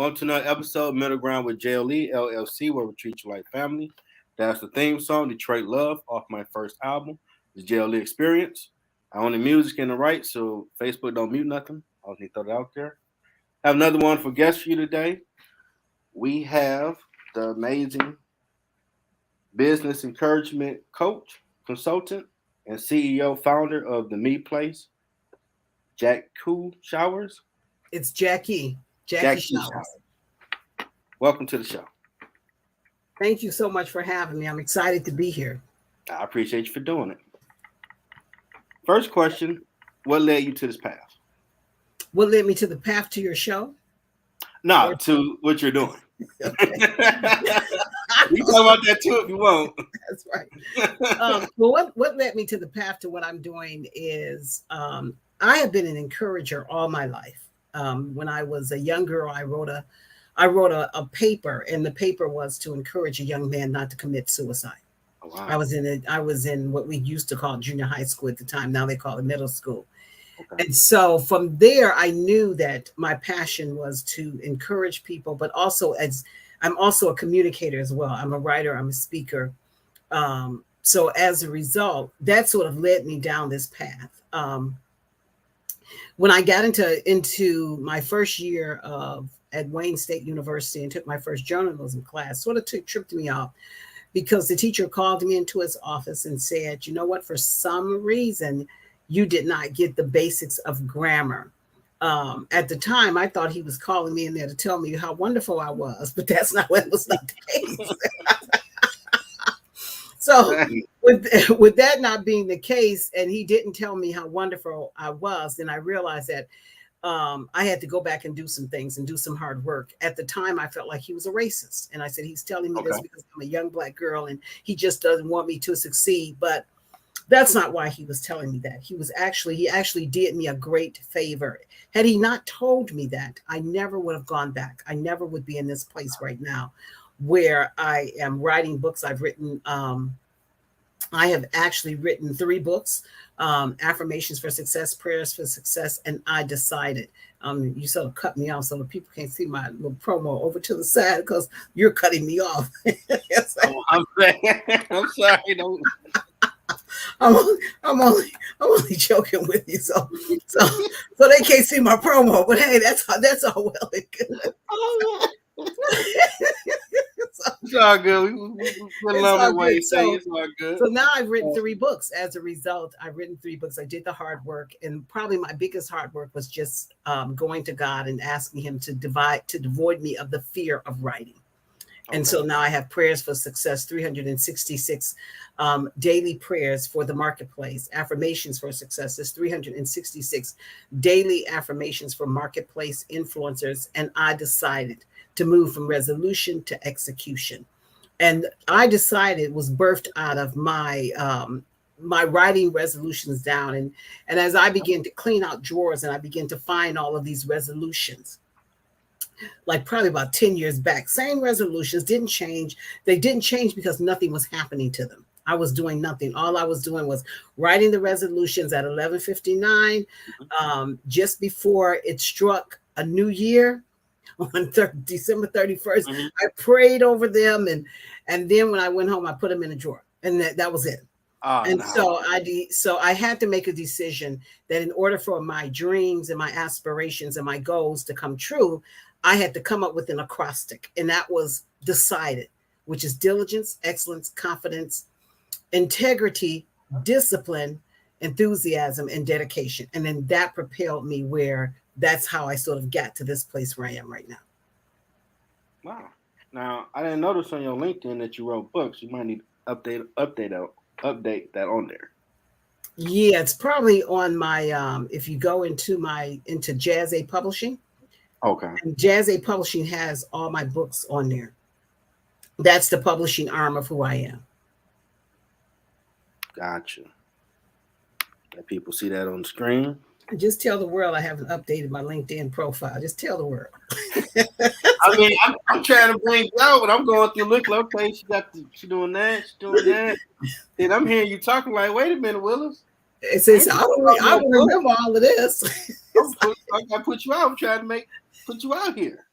Welcome to another episode, Middle Ground with JLE, L.L.C, where we treat you like family. That's the theme song, Detroit Love, off my first album, the JLE Experience. I own the music and the rights, so Facebook don't mute nothing. I just need to throw it out there. I have another wonderful guest for you today. We have the amazing business encouragement coach, consultant, and CEO founder of the Me Place, Jacqui Showers. It's Jacqui. Jacqui Showers. Welcome to the show. Thank you so much for having me. I'm excited to be here. I appreciate you for doing it. First question, what led you to this path? What led me to the path to your show? No, to what you're doing. Okay. You talk about that too if you want. That's right. Well, what led me to the path to what I'm doing is I have been an encourager all my life. When I was a young girl, I wrote a paper, and the paper was to encourage a young man not to commit suicide. Oh, wow. I was in what we used to call junior high school at the time. Now they call it middle school. Okay. And so from there, I knew that my passion was to encourage people, but also I'm also a communicator as well. I'm a writer. I'm a speaker. So as a result, that sort of led me down this path. When I got into my first year at Wayne State University and took my first journalism class, sort of tripped me off because the teacher called me into his office and said, you know what, for some reason, you did not get the basics of grammar. At the time, I thought he was calling me in there to tell me how wonderful I was, but that's not what was not the case. So with that not being the case, and he didn't tell me how wonderful I was, then I realized that I had to go back and do some things and do some hard work. At the time, I felt like he was a racist. And I said, he's telling me this because I'm a young Black girl and he just doesn't want me to succeed. But that's not why he was telling me that. He actually did me a great favor. Had he not told me that, I never would have gone back. I never would be in this place right now where I am writing books. I have actually written 3 books, Affirmations for Success, Prayers for Success, and I Decided. You sort of cut me off so the people can't see my little promo over to the side because you're cutting me off. I'm sorry. Don't. I'm only joking with you, so they can't see my promo. But hey, that's all well and good. It's all good. We love the way you say it's all good. So now I've written 3 books. As a result, I've written 3 books. I did the hard work, and probably my biggest hard work was just going to God and asking Him to devoid me of the fear of writing. And so now I have Prayers for Success, 366 daily prayers for the marketplace. Affirmations for Success is 366 daily affirmations for marketplace influencers. And I decided to move from resolution to execution. And I decided was birthed out of my my writing resolutions down. And as I began to clean out drawers and I began to find all of these resolutions, like probably about 10 years back, same resolutions didn't change. They didn't change because nothing was happening to them. I was doing nothing. All I was doing was writing the resolutions at 11:59, just before it struck a new year on December 31st. I prayed over them, and then when I went home, I put them in a drawer, and that was it. So I had to make a decision that in order for my dreams and my aspirations and my goals to come true, I had to come up with an acrostic, and that was decided, which is diligence, excellence, confidence, integrity, discipline, enthusiasm, and dedication. And then that propelled me where that's how I sort of got to this place where I am right now. Wow. Now, I didn't notice on your LinkedIn that you wrote books. You might need to update that on there. Yeah, it's probably on my, if you go into Jazz A Publishing. Okay. And Jazz A Publishing has all my books on there. That's the publishing arm of who I am. Gotcha. Let people see that on the screen. Just tell the world I haven't updated my LinkedIn profile. Just tell the world. I mean, I'm trying to bring you out, but I'm going through look. Okay, she doing that. Then I'm hearing you talking like, wait a minute, Willis. It says I don't remember all of this. I put you out. I'm trying to put you out here.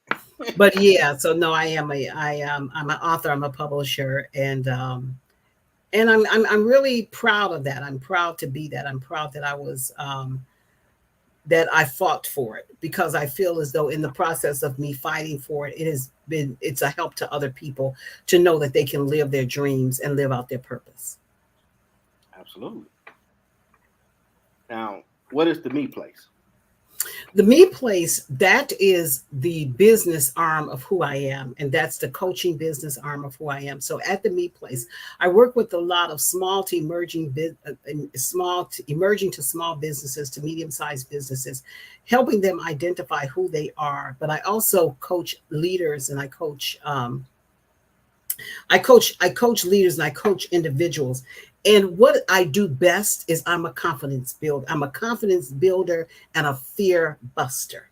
But yeah, so no, I'm an author, I'm a publisher, and I'm really proud of that. I'm proud to be that. I'm proud that I was that I fought for it, because I feel as though in the process of me fighting for it, it's a help to other people to know that they can live their dreams and live out their purpose. Absolutely. Now, what is the me place? The me place, that is the business arm of who I am, and that's the coaching business arm of who I am. So at the me place, I work with a lot of small to emerging to small businesses, to medium-sized businesses, helping them identify who they are. But I also coach leaders, and I coach leaders, and I coach individuals. And what I do best is I'm a confidence builder. I'm a confidence builder and a fear buster.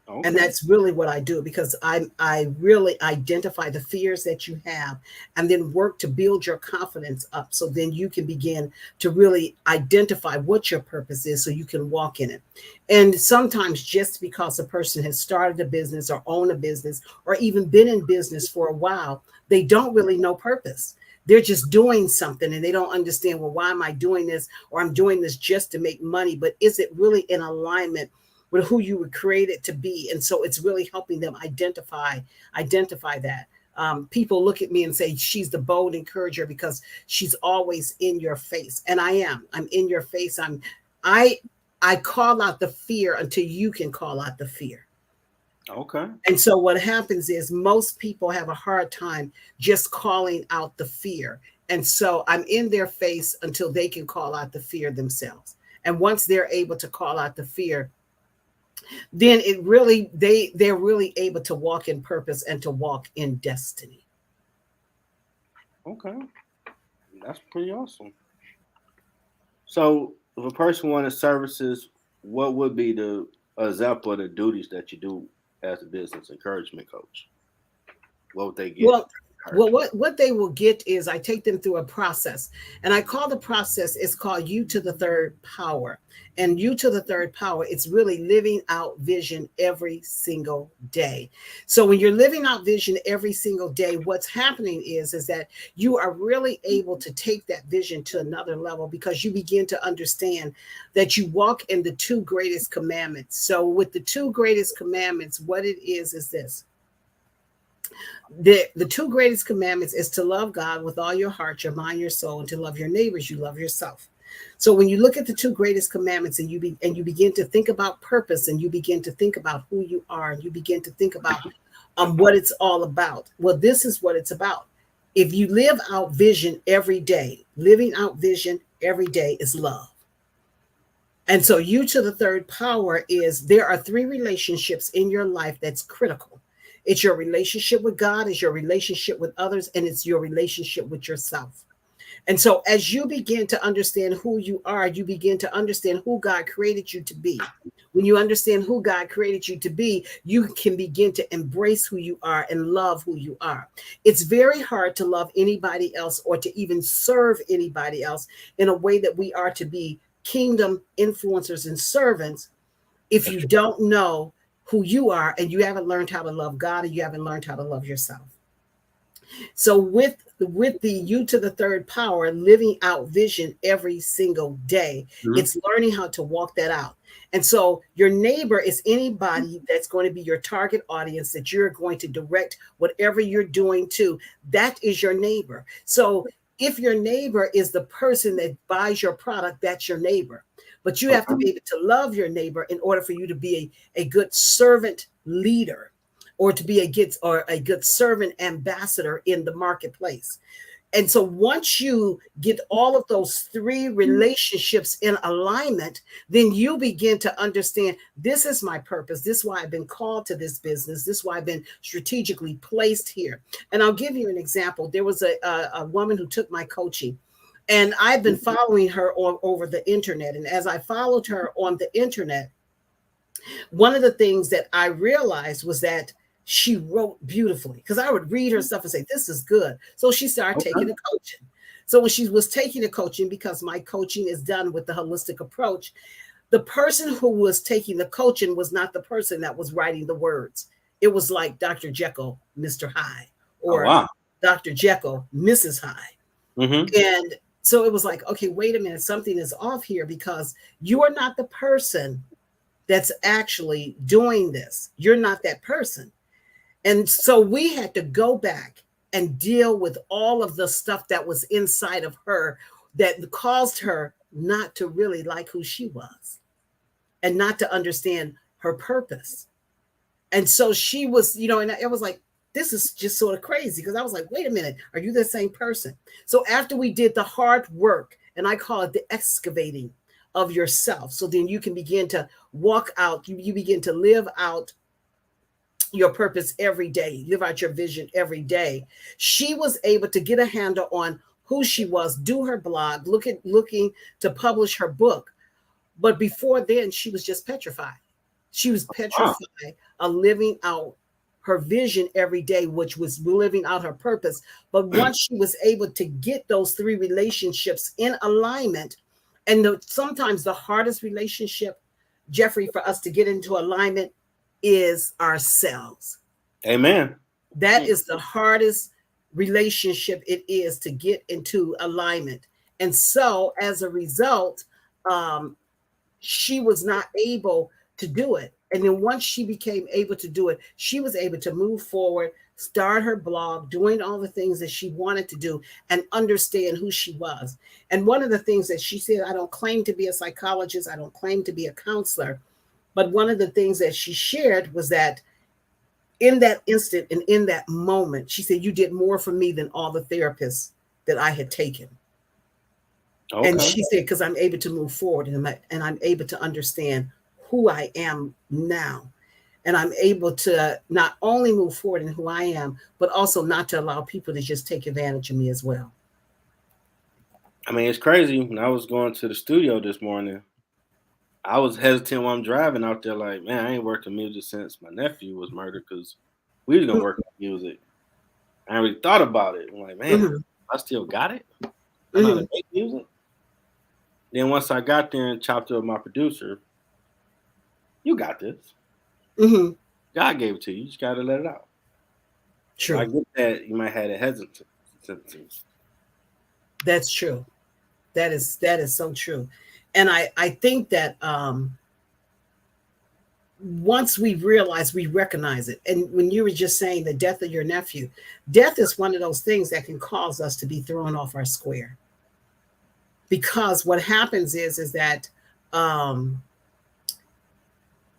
And Okay. that's really what I do, because I really identify the fears that you have, and then work to build your confidence up, so then you can begin to really identify what your purpose is, so you can walk in it. And sometimes, just because a person has started a business or own a business or even been in business for a while, they don't really know purpose. They're just doing something and they don't understand, well, why am I doing this? Or I'm doing this just to make money, but is it really in alignment with who you were created to be? And so it's really helping them identify that. People look at me and say she's the bold encourager, because she's always in your face, and I am. I'm in your face. I I call out the fear until you can call out the fear. Okay. And so what happens is most people have a hard time just calling out the fear. And so I'm in their face until they can call out the fear themselves. And once they're able to call out the fear, then they're really able to walk in purpose and to walk in destiny. Okay. That's pretty awesome. So, if a person wanted services, what would be the example of the duties that you do as a business encouragement coach? What would they get? Well, well, Encouragement. what they will get is I take them through a process, and I call the process, it's called you to the third power. And you to the third power, it's really living out vision every single day. So when you're living out vision every single day, what's happening is that you are really able to take that vision to another level, because you begin to understand that you walk in the two greatest commandments. So with the two greatest commandments, what it is this: the two greatest commandments is to love God with all your heart, your mind, your soul, and to love your neighbors. You love yourself. So when you look at the two greatest commandments, and you begin to think about purpose, and you begin to think about who you are, and you begin to think about what it's all about. Well, this is what it's about. If you live out vision every day, living out vision every day is love. And so you to the third power is, there are three relationships in your life that's critical. It's your relationship with God, it's your relationship with others, and it's your relationship with yourself. And so as you begin to understand who you are, you begin to understand who God created you to be. When you understand who God created you to be, you can begin to embrace who you are and love who you are. It's very hard to love anybody else, or to even serve anybody else in a way that we are to be kingdom influencers and servants, if That's you true. don't know who you are, and you haven't learned how to love God, and you haven't learned how to love yourself. So with the you to the third power, living out vision every single day, Mhm. it's learning how to walk that out. And so your neighbor is anybody that's going to be your target audience, that you're going to direct whatever you're doing to. That is your neighbor. So if your neighbor is the person that buys your product, that's your neighbor. But you have to Okay. be able to love your neighbor in order for you to be a good servant leader, or to be a good servant ambassador in the marketplace. And so once you get all of those three relationships in alignment, then you begin to understand, this is my purpose. This is why I've been called to this business. This is why I've been strategically placed here. And I'll give you an example. There was a woman who took my coaching, and I've been following her over the internet. And as I followed her on the internet, one of the things that I realized was that she wrote beautifully, because I would read her stuff and say, this is good. So she started taking Okay. the coaching. So when she was taking the coaching, because my coaching is done with the holistic approach, the person who was taking the coaching was not the person that was writing the words. it was like Dr. Jekyll, Mr. Hyde, Oh or wow. Dr. Jekyll, Mrs. Hyde. Mm-hmm. And so it was like, okay, wait a minute, something is off here, because you are not the person that's actually doing this. You're not that person. And so we had to go back and deal with all of the stuff that was inside of her that caused her not to really like who she was and not to understand her purpose. And so she was, and it was like, this is just sort of crazy, because I was like, wait a minute, are you the same person? So after we did the hard work, and I call it the excavating of yourself, so then you can begin to walk out, you begin to live out your purpose every day, live out your vision every day. She was able to get a handle on who she was, do her blog, looking to publish her book. But before then, she was just petrified. She was Wow. petrified of living out her vision every day, which was living out her purpose. But once she was able to get those three relationships in alignment, and sometimes the hardest relationship, Jeffrey, for us to get into alignment is ourselves. Amen. That is the hardest relationship it is to get into alignment. And so as a result, um, she was not able to do it. And then once she became able to do it, she was able to move forward, start her blog, doing all the things that she wanted to do, and understand who she was. And one of the things that she said, I don't claim to be a psychologist, I don't claim to be a counselor, but one of the things that she shared was that in that instant and in that moment, she said, you did more for me than all the therapists that I had taken. Okay. And she said, because I'm able to move forward, and I'm able to understand who I am now. And I'm able to not only move forward in who I am, but also not to allow people to just take advantage of me as well. I mean, it's crazy. When I was going to the studio this morning, I was hesitant while I'm driving out there. Like, man, I ain't worked in music since my nephew was murdered, because we was gonna work on music. I ain't really thought about it. I'm like, man, Mm-hmm. I still got it. I know how Mm-hmm. to make music. Then once I got there and chopped up my producer, you got this. Mm-hmm. God gave it to you. You just gotta let it out. So I True. get that you might have a hesitancy. That's true. That is so true. And I think that once we realize, we recognize it. And when you were just saying the death of your nephew, death is one of those things that can cause us to be thrown off our square. Because what happens is that um,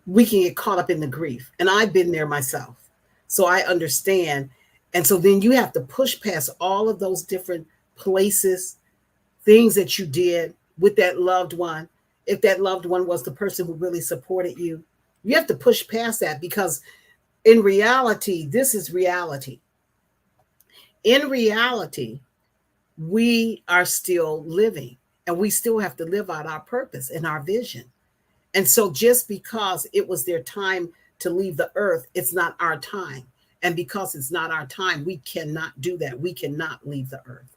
we can get caught up in the grief. And I've been there myself. So I understand. And so then you have to push past all of those different places, things that you did with that loved one. If that loved one was the person who really supported you, you have to push past that, because in reality, this is reality. In reality, we are still living, and we still have to live out our purpose and our vision. And so just because it was their time to leave the earth, it's not our time. And because it's not our time, we cannot do that. We cannot leave the earth.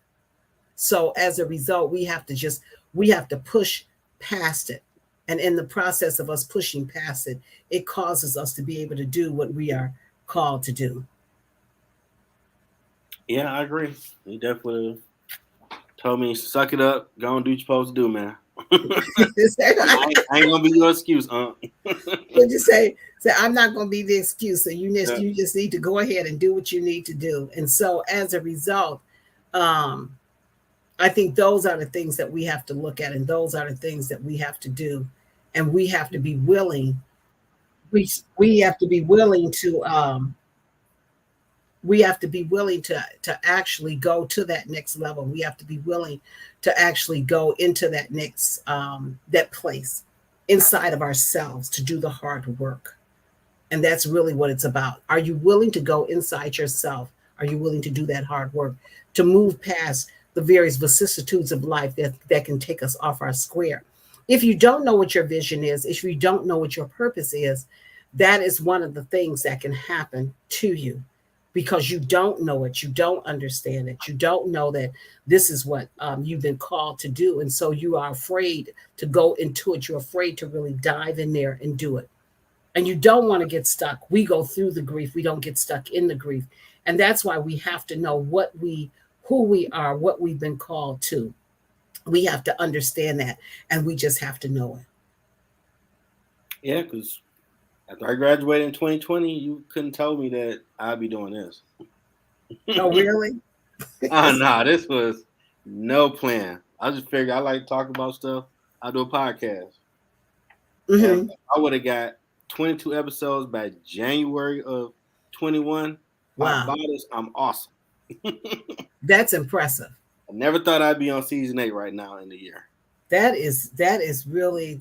So as a result, we have to push past it. And in the process of us pushing past it, it causes us to be able to do what we are called to do. Yeah, I agree. You definitely told me, suck it up, go and do what you're supposed to do, man. I ain't gonna be your excuse, Would you say I'm not going to be the excuse? So Yeah. you just need to go ahead and do what you need to do. And so as a result, um, I think those are the things that we have to look at, and those are the things that we have to do, and we have to be willing. We have to be willing to to actually go to that next level. We have to be willing to actually go into that next that place inside of ourselves to do the hard work. And that's really what it's about. Are you willing to go inside yourself? Are you willing to do that hard work to move past the various vicissitudes of life that can take us off our square? If you don't know what your vision is, if you don't know what your purpose is, that is one of the things that can happen to you, because you don't know it, you don't understand it, you don't know that this is what you've been called to do. And so you are afraid to go into it. You're afraid to really dive in there and do it. And you don't want to get stuck. We go through the grief. We don't get stuck in the grief. And that's why we have to know who we are, what we've been called to. We have to understand that, and we just have to know it. Yeah, because after I graduated in 2020, you couldn't tell me that I'd be doing this. Oh, really? Oh, no, this was no plan. I just figured I like to talk about stuff. I'll do a podcast. And Mm-hmm. I would have got 22 episodes by January of 21. Pop Wow, bottles, I'm awesome. that's impressive. I never thought I'd be on season 8 right now in the year. That's really,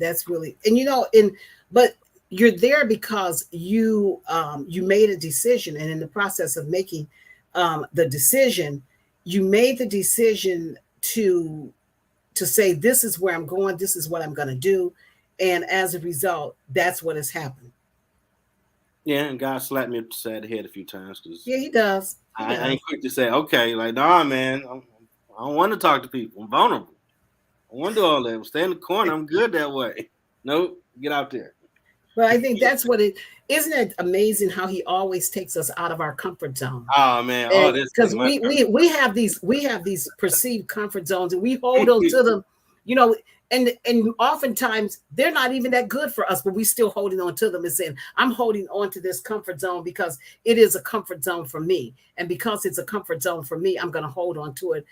and but you're there because you made a decision, and in the process of making the decision, you made the decision to say, this is where I'm going, this is what I'm going to do, and as a result, that's what has happened. Yeah, and God slapped me upside the head a few times because Yeah, he does. I ain't quick to say, okay, like, nah, man, I don't want to talk to people. I'm vulnerable. I want to do all that. Stay in the corner. I'm good that way. Nope, get out there. But I think that's what it isn't. It amazing how he always takes us out of our comfort zone. Oh man, all this Because we have these perceived comfort zones, and we hold on to them, you know, and oftentimes they're not even that good for us, but we still holding on to them and saying, I'm holding on to this comfort zone because it is a comfort zone for me, and because it's a comfort zone for me, I'm going to hold on to it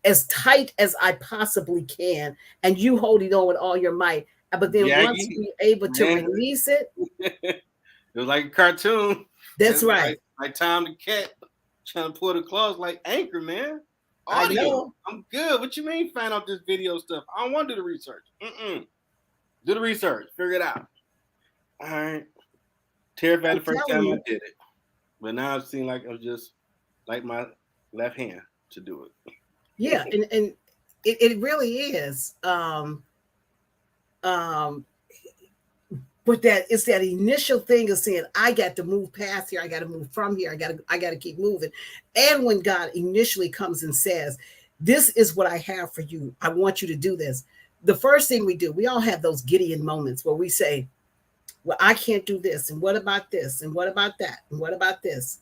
as tight as I possibly can, and you holding on with all your might. But then Jacqui, once we're able to release it, it was like a cartoon. that's right. Like Tom the Cat trying to pull the claws like Anchor, man. Audio. I know. I'm good. What you mean find out this video stuff? I don't want to do the research. Do the research. Figure it out. All right. Terrified the first time I did it. But now it seems like it was just like my left hand to do it. Yeah, and it really is. But that it's that initial thing of saying, I got to move past here, I got to move from here, I got to keep moving. And when God initially comes and says, this is what I have for you, I want you to do this, the first thing we do, we all have those Gideon moments where we say, well, I can't do this, and what about this, and what about that, and what about this?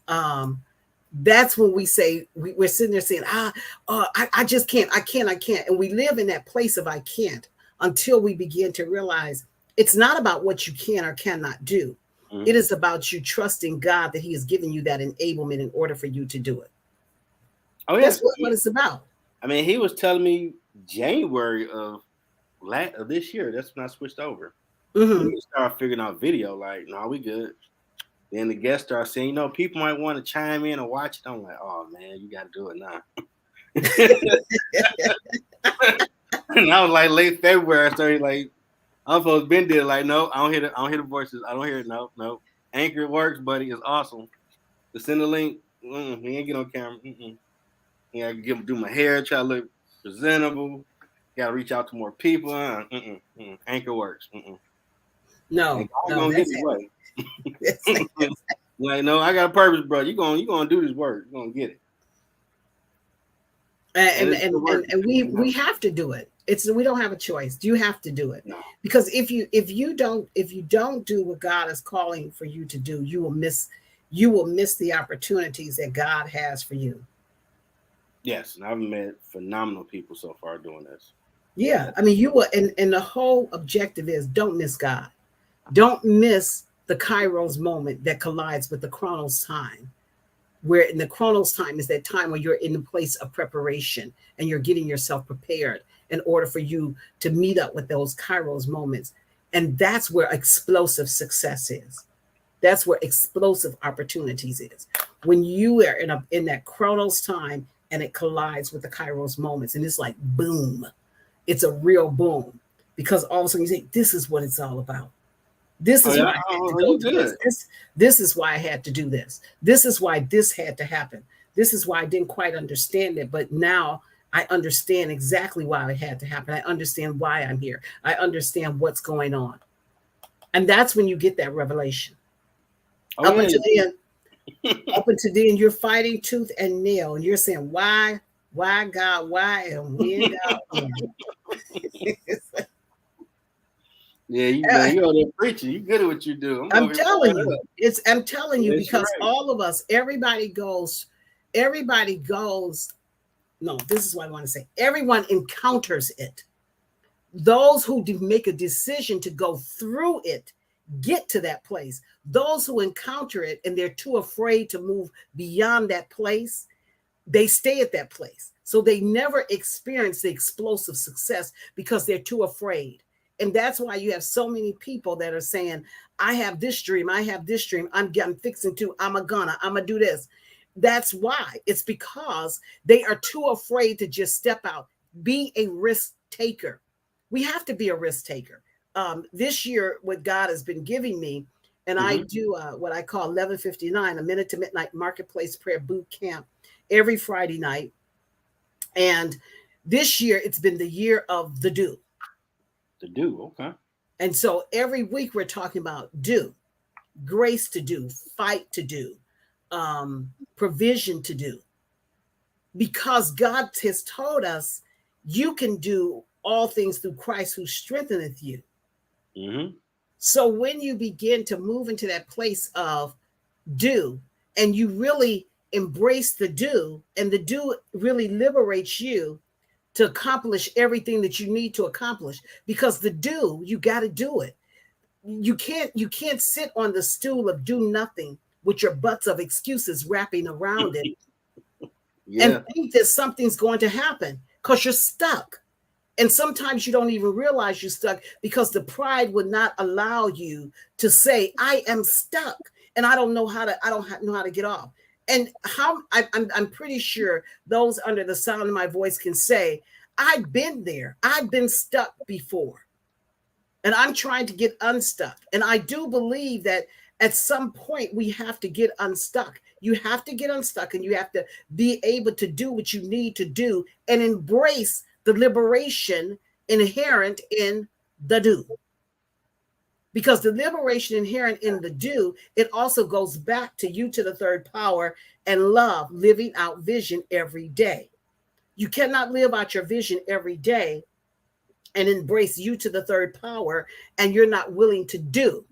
That's when we say, we're sitting there saying, I just can't, I can't. And we live in that place of I can't until we begin to realize it's not about what you can or cannot do. Mm-hmm. It is about you trusting God that he has given you that enablement in order for you to do it. Oh, yeah. That's what it's about. I mean, he was telling me January of this year. That's when I switched over. Mm-hmm. We started figuring out video, like, no, we good. Then the guests start saying, people might want to chime in and watch it. I'm like, oh man, you got to do it now. And I was like late February, I started like, I'm supposed to been there. Like, no, I don't hear the voices. I don't hear it. No. Anchor works, buddy. It's awesome. To send the link, he ain't get on camera. I do my hair, try to look presentable. Got to reach out to more people. Anchor works. No, gonna get his way. Like, no, I got a purpose, bro. You gonna do this work. You're gonna get it. And we have to do it. We don't have a choice. You have to do it. No. Because if you don't do what God is calling for you to do, you will miss the opportunities that God has for you. Yes, and I've met phenomenal people so far doing this. Yeah, I mean, you will, and the whole objective is don't miss God. Don't miss the Kairos moment that collides with the Chronos time. Where in the Chronos time is that time where you're in the place of preparation and you're getting yourself prepared in order for you to meet up with those Kairos moments. And that's where explosive success is. That's where explosive opportunities is. When you are in that Chronos time and it collides with the Kairos moments, and it's like, boom, it's a real boom, because all of a sudden you say, this is what it's all about. This is why I had to go through this. This is why I had to do this. This is why this had to happen. This is why I didn't quite understand it. But now I understand exactly why it had to happen. I understand why I'm here. I understand what's going on. And that's when you get that revelation. Up until then, you're fighting tooth and nail. And you're saying, why God, why, and when God, when. Yeah, you man, you out there preaching. You good at what you do. I'm I'm over here telling fired you, up. I'm telling you, That's because right. all of us, everybody goes, no, this is what I want to say. Everyone encounters it. Those who make a decision to go through it get to that place. Those who encounter it and they're too afraid to move beyond that place, they stay at that place. So they never experience the explosive success because they're too afraid. And that's why you have so many people that are saying, I have this dream, I have this dream, I'm fixing to, I'm gonna do this. That's why. It's because they are too afraid to just step out, be a risk taker. We have to be a risk taker. This year, what God has been giving me, and I Mm-hmm. do what I call 11:59, a minute to midnight marketplace prayer boot camp every Friday night. And this year, it's been the year of the do. To do, okay. And so every week, we're talking about do, grace to do, fight to do, provision to do. Because God has told us you can do all things through Christ who strengtheneth you. Mm-hmm. So when you begin to move into that place of do, and you really embrace the do, and the do really liberates you to accomplish everything that you need to accomplish, because the do, you got to do it. You can't sit on the stool of do nothing with your butts of excuses wrapping around it and Yeah. think that something's going to happen, because you're stuck. And sometimes you don't even realize you're stuck because the pride would not allow you to say, I am stuck and I don't know how to get off. And I'm pretty sure those under the sound of my voice can say, I've been there. I've been stuck before. And I'm trying to get unstuck. And I do believe that at some point we have to get unstuck. You have to get unstuck, and you have to be able to do what you need to do and embrace the liberation inherent in the do. Because the liberation inherent in the do, it also goes back to you to the third power and love, living out vision every day. You cannot live out your vision every day and embrace you to the third power, and you're not willing to do.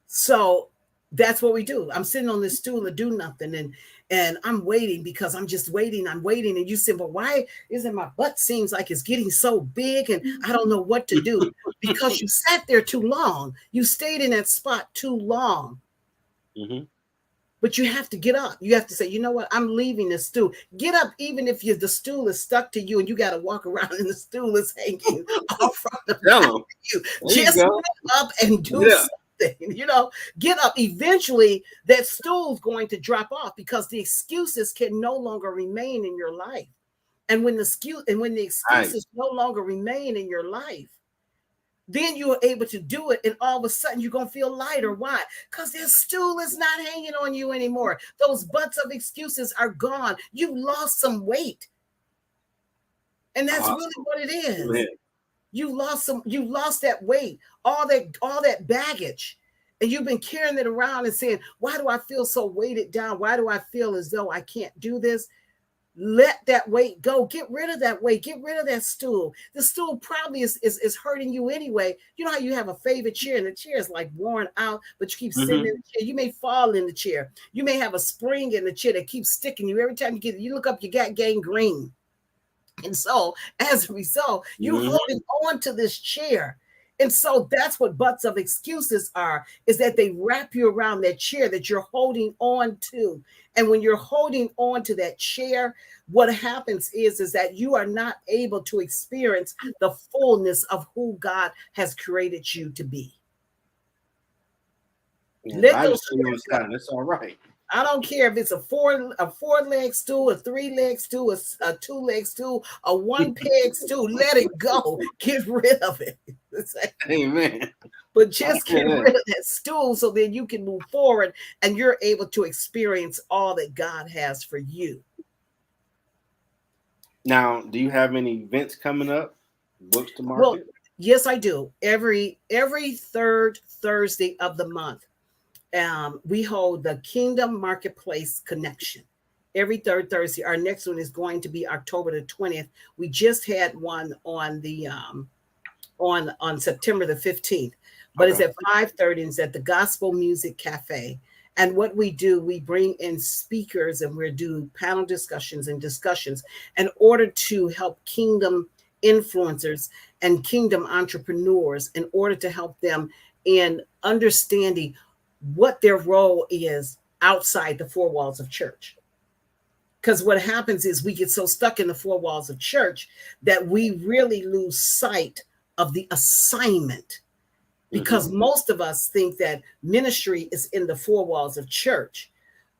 So that's what we do. I'm sitting on this stool to do nothing, and I'm waiting because I'm just waiting. I'm waiting, and you say, "But why isn't my butt seems like it's getting so big, and I don't know what to do?" Because you sat there too long. You stayed in that spot too long. Mm-hmm. But you have to get up. You have to say, you know what? I'm leaving this stool. Get up, even if the stool is stuck to you and you got to walk around and the stool is hanging off from the Tell back them. of you. There you Just go. get up and do Yeah. something. Get up. Eventually, that stool's going to drop off because the excuses can no longer remain in your life. And when the Right. excuses no longer remain in your life, then you are able to do it, and all of a sudden you're going to feel lighter. Why? Because this stool is not hanging on you anymore. Those butts of excuses are gone. You've lost some weight, and that's really Awesome. what it is. Man. You lost that weight, all that baggage, and you've been carrying it around and saying, why do I feel so weighted down? Why do I feel as though I can't do this? Let that weight go. Get rid of that weight. Get rid of that stool. The stool probably is hurting you anyway. You know how you have a favorite chair and the chair is like worn out, but you keep sitting in Mm-hmm. the chair. You may fall in the chair. You may have a spring in the chair that keeps sticking you. Every time you look up, you got gangrene. And so, as a result, you Mm-hmm. holding on to this chair. And so that's what butts of excuses are, is that they wrap you around that chair that you're holding on to. And when you're holding on to that chair, what happens is that you are not able to experience the fullness of who God has created you to be. Yeah, the Let Bible those says on the chairs go. side. That's all right. I don't care if it's a four leg stool, a 3 leg stool, a 2 leg stool, a one peg stool. Let it go. Get rid of it. Amen. But I just hear get that. rid of that stool so then you can move forward and you're able to experience all that God has for you. Now, do you have any events coming up? Books to Well, market? yes, I do. Every third Thursday of the month, we hold the Kingdom Marketplace Connection. Every third Thursday. Our next one is going to be October the 20th. We just had one on the on September the 15th. But it's Okay. at 5:30 and it's at the Gospel Music Cafe. And what we do, we bring in speakers and we do panel discussions and discussions in order to help kingdom influencers and kingdom entrepreneurs in order to help them in understanding what their role is outside the four walls of church. Because what happens is we get so stuck in the four walls of church that we really lose sight of the assignment. Because most of us think that ministry is in the four walls of church,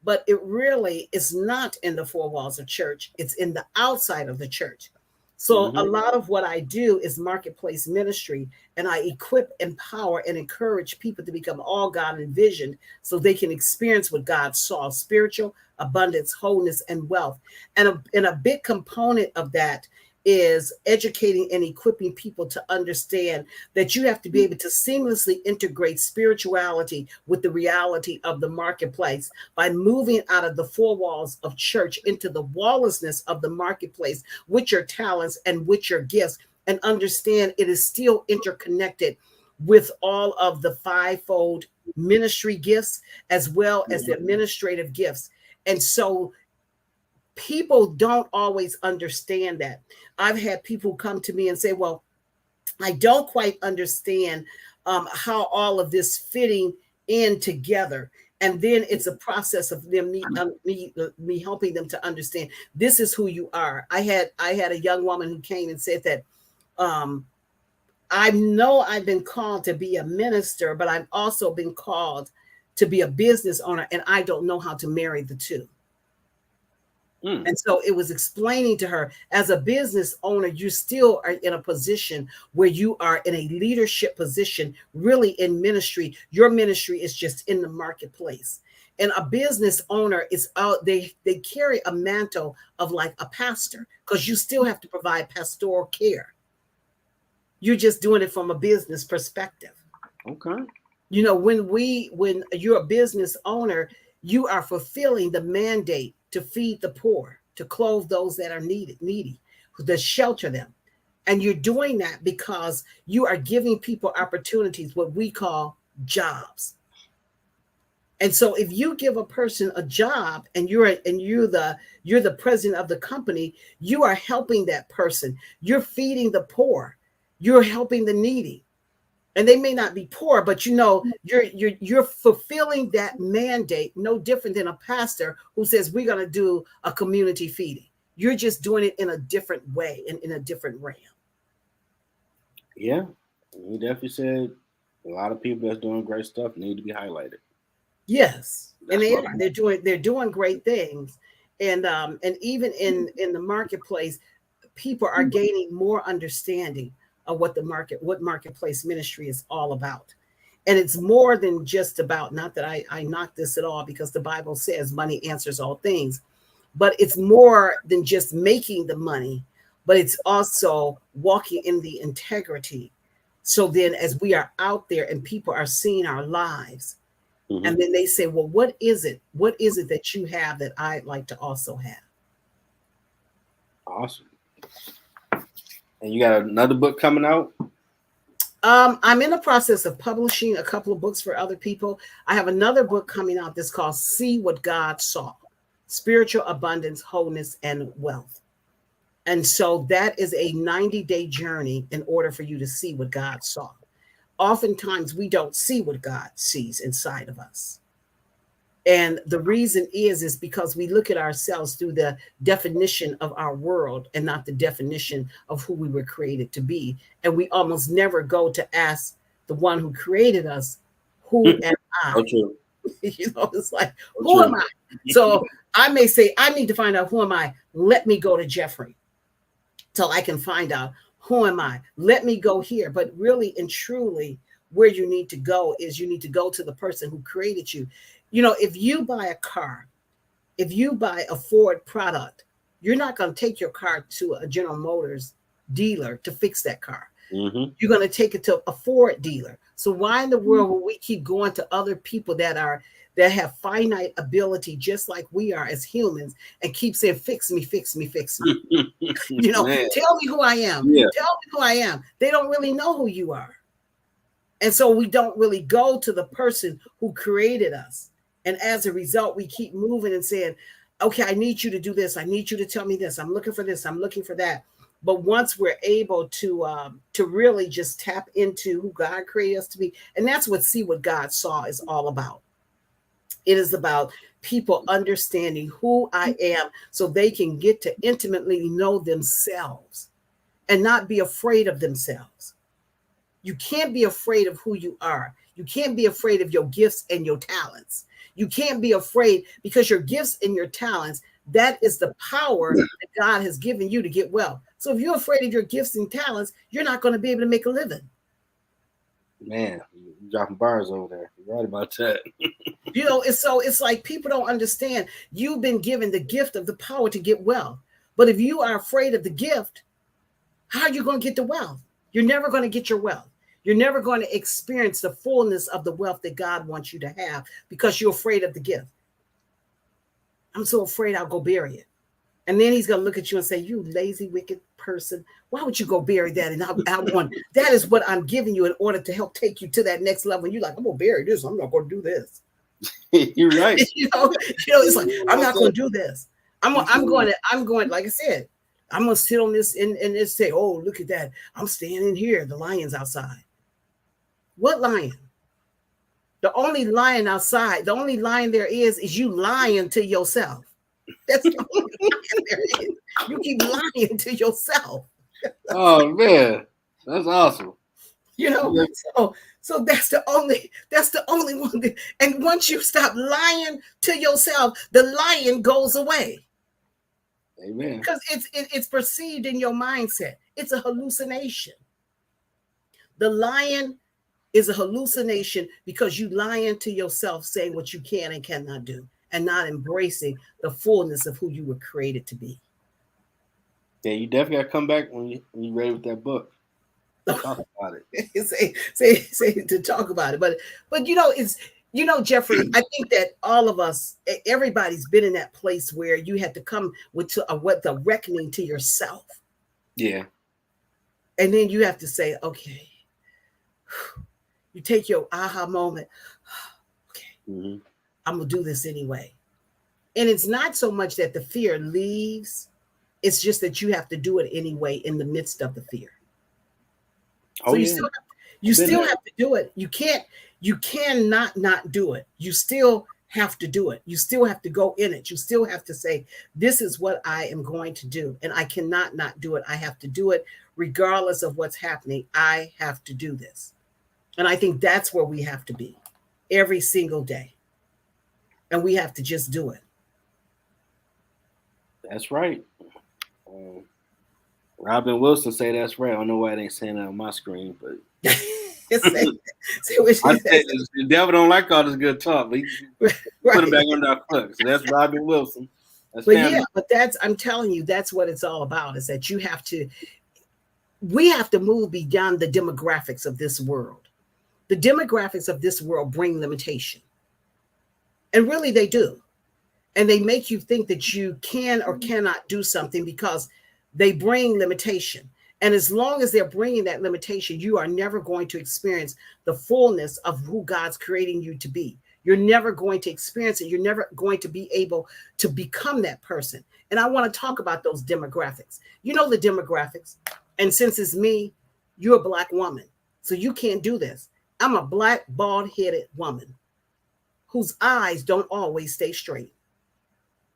but it really is not in the four walls of church. It's in the outside of the church. So a lot of what I do is marketplace ministry, and I equip, empower, and encourage people to become all God envisioned so they can experience what God saw: spiritual abundance, wholeness, and wealth. And a big component of that is educating and equipping people to understand that you have to be able to seamlessly integrate spirituality with the reality of the marketplace by moving out of the four walls of church into the walllessness of the marketplace with your talents and with your gifts, and understand it is still interconnected with all of the fivefold ministry gifts as well as the administrative gifts. And so people don't always understand that. I've had people come to me and say, well, I don't quite understand how all of this fitting in together. And then it's a process of them me helping them to understand this is who you are. I had a young woman who came and said that I know I've been called to be a minister, but I've also been called to be a business owner, and I don't know how to marry the two. And so it was explaining to her, as a business owner, you still are in a position where you are in a leadership position, really in ministry. Your ministry is just in the marketplace. And a business owner is out, they carry a mantle of like a pastor, because you still have to provide pastoral care. You're just doing it from a business perspective. Okay. You know, when you're a business owner, you are fulfilling the mandate to feed the poor, to clothe those that are needy, to shelter them. And you're doing that because you are giving people opportunities, what we call jobs. And so if you give a person a job and you're the president of the company, you are helping that person. You're feeding the poor. You're helping the needy. And they may not be poor, but you know, you're fulfilling that mandate, no different than a pastor who says we're going to do a community feeding. You're just doing it in a different way and in a different realm. Yeah, you definitely said a lot of people that's doing great stuff need to be highlighted. Yes, and That's they what are. They're doing great things, and even in the marketplace, people are gaining more understanding of what marketplace ministry is all about. And it's more than just about, not that I knock this at all, because the Bible says money answers all things, but it's more than just making the money, but it's also walking in the integrity. So then as we are out there and people are seeing our lives, and then they say, well, what is it? What is it that you have that I'd like to also have? awesome. And you got another book coming out? I'm in the process of publishing a couple of books for other people. I have another book coming out that's called See What God Saw: Spiritual Abundance, Wholeness, and Wealth. And so that is a 90-day journey in order for you to see what God saw. Oftentimes we don't see what God sees inside of us. And the reason is because we look at ourselves through the definition of our world and not the definition of who we were created to be. And we almost never go to ask the one who created us, who am I? Okay. You know, it's like, who am I? So I may say, I need to find out who am I. Let me go to Jeffrey till I can find out who am I. Let me go here. But really and truly, where you need to go is you need to go to the person who created you. You know, if you buy a car, if you buy a Ford product, you're not going to take your car to a General Motors dealer to fix that car. You're going to take it to a Ford dealer. So why in the world will we keep going to other people that that have finite ability, just like we are as humans, and keep saying, fix me, fix me, fix me. Man. Tell me who I am. Yeah. Tell me who I am. They don't really know who you are. And so we don't really go to the person who created us. And as a result, we keep moving and saying, okay, I need you to do this. I need you to tell me this. I'm looking for this. I'm looking for that. But once we're able to really just tap into who God created us to be, and that's what See What God Saw is all about. It is about people understanding who I am so they can get to intimately know themselves and not be afraid of themselves. You can't be afraid of who you are. You can't be afraid of your gifts and your talents. You can't be afraid because your gifts and your talents, that is the power that God has given you to get well. So if you're afraid of your gifts and talents, you're not going to be able to make a living. Man, you're dropping bars over there. You're right about that. It's like people don't understand. You've been given the gift of the power to get wealth. But if you are afraid of the gift, how are you going to get the wealth? You're never going to get your wealth. You're never going to experience the fullness of the wealth that God wants you to have because you're afraid of the gift. I'm so afraid I'll go bury it. And then he's going to look at you and say, you lazy, wicked person. Why would you go bury that? And I want, that is what I'm giving you in order to help take you to that next level. And you're like, I'm going to bury this. I'm not going to do this. You're right. It's like, I'm not going to do this. I'm going, like I said, I'm going to sit on this and just say, oh, look at that. I'm standing here. The lion's outside. What lion? The only lion outside, the only lion there is you lying to yourself. That's the only lion there is. You keep lying to yourself. Oh man, that's awesome. So that's the only one. And once you stop lying to yourself, the lion goes away. Amen. Because it's perceived in your mindset. It's a hallucination. The lion is a hallucination because you lying to yourself, saying what you can and cannot do, and not embracing the fullness of who you were created to be. Yeah, you definitely got to come back when you're ready with that book. Talk about it. say to talk about it, but Jeffrey, I think that all of us, everybody's been in that place where you had to come with the reckoning to yourself. Yeah. And then you have to say, okay, you take your aha moment. Okay, I'm going to do this anyway. And it's not so much that the fear leaves. It's just that you have to do it anyway in the midst of the fear. So you still have to do it. You cannot not do it. You still have to do it. You still have to go in it. You still have to say, this is what I am going to do. And I cannot not do it. I have to do it regardless of what's happening. I have to do this. And I think that's where we have to be every single day. And we have to just do it. That's right. Robin Wilson say that's right. I don't know why it ain't saying that on my screen, but the devil don't like all this good talk. But put it back on our foot. So that's Robin Wilson. I'm telling you, that's what it's all about. Is that we have to move beyond the demographics of this world. The demographics of this world bring limitation. And really they do. And they make you think that you can or cannot do something because they bring limitation. And as long as they're bringing that limitation, you are never going to experience the fullness of who God's creating you to be. You're never going to experience it. You're never going to be able to become that person. And I want to talk about those demographics. You know the demographics. And since it's me, you're a Black woman. So you can't do this. I'm a Black, bald-headed woman whose eyes don't always stay straight.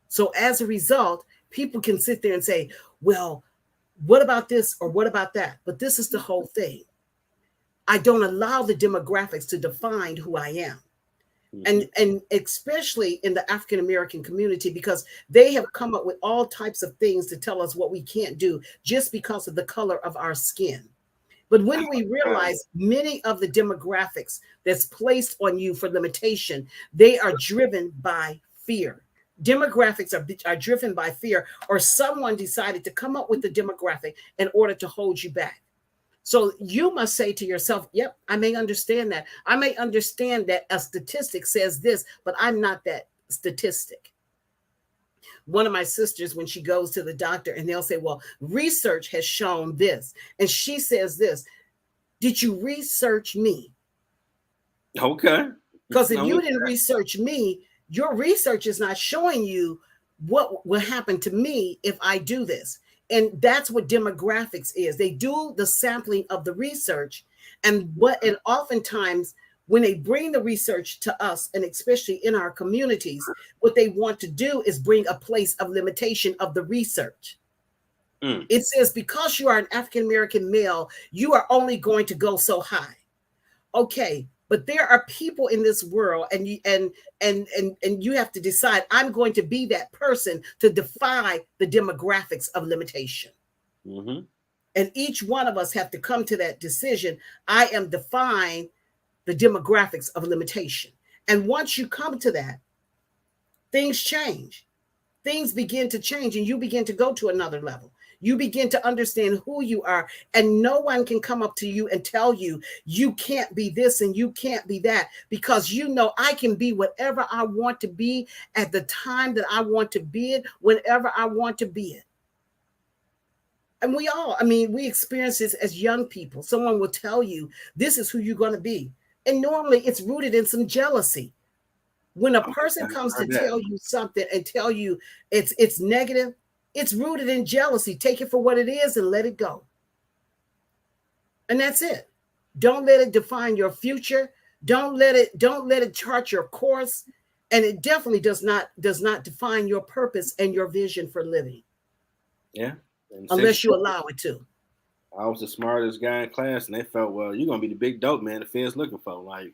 So as a result, people can sit there and say, well, what about this or what about that? But this is the whole thing. I don't allow the demographics to define who I am. And especially in the African American community, because they have come up with all types of things to tell us what we can't do just because of the color of our skin. But when we realize many of the demographics that's placed on you for limitation, they are driven by fear. Demographics are driven by fear, or someone decided to come up with the demographic in order to hold you back. So you must say to yourself, yep, I may understand that. I may understand that a statistic says this, but I'm not that statistic. One of my sisters, when she goes to the doctor and they'll say, well, research has shown this. And she says this, did you research me? Okay. Because if you didn't research me, your research is not showing you what will happen to me if I do this. And that's what demographics is. They do the sampling of the research, and oftentimes when they bring the research to us, and especially in our communities, what they want to do is bring a place of limitation of the research. It says, because you are an African American male, you are only going to go so high. Okay, but there are people in this world, and you have to decide, I'm going to be that person to defy the demographics of limitation. And each one of us have to come to that decision. I am defying the demographics of limitation. And once you come to that, things change. Things begin to change, and you begin to go to another level. You begin to understand who you are, and no one can come up to you and tell you, you can't be this and you can't be that, because you know I can be whatever I want to be at the time that I want to be it, whenever I want to be it. And we experience this as young people. Someone will tell you, this is who you're going to be. And normally it's rooted in some jealousy. When a person comes to tell you something and tell you it's negative, it's rooted in jealousy. Take it for what it is and let it go. And that's it. Don't let it define your future. Don't let it chart your course. And it definitely does not define your purpose and your vision for living. Yeah. Unless you allow it to. I was the smartest guy in class, and they felt, well, you're gonna be the big dope man the feds looking for. Like,